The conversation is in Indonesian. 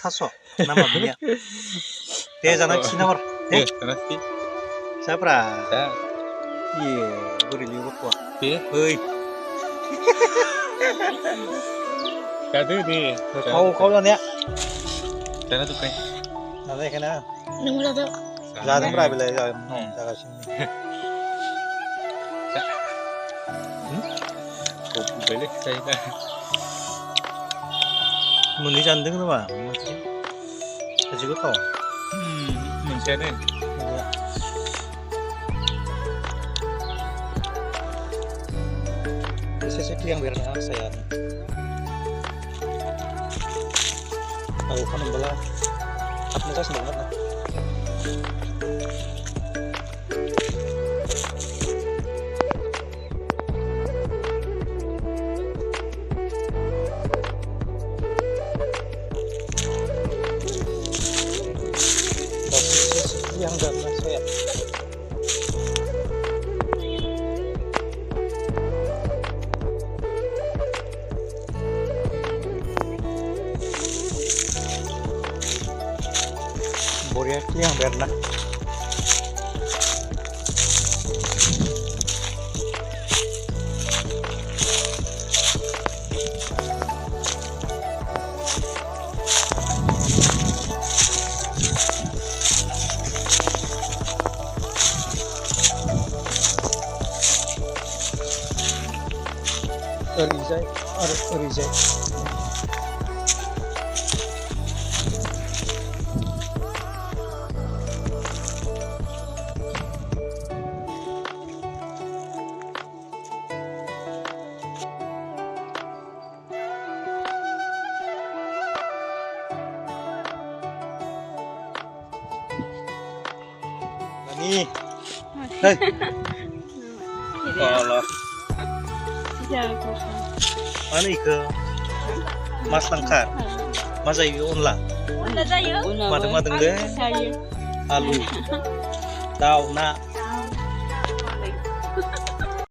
थास' नामा बिनिया दे जाना खिनाहर दे Nanti जाब्रा saya इये बोरैलै गथ'आ deh ओइ kado deh. खाव जानाया Sana tuh kayak जानायखायना नोंबो जादो जादोंब्रा बेलाय जागासिनो kau balik saya dah. मोननै जानो दोङो नामा मोनसे खाजि गोथाव Mencari एसे क्लियां बेरना saya tahu kan embala apa sih sebenarnya yang enggak saya Boria yang berna Rizai Nani hei kalau mana ike mas tangkar masa itu onla Udah jayo madeng deh jayo alu daun na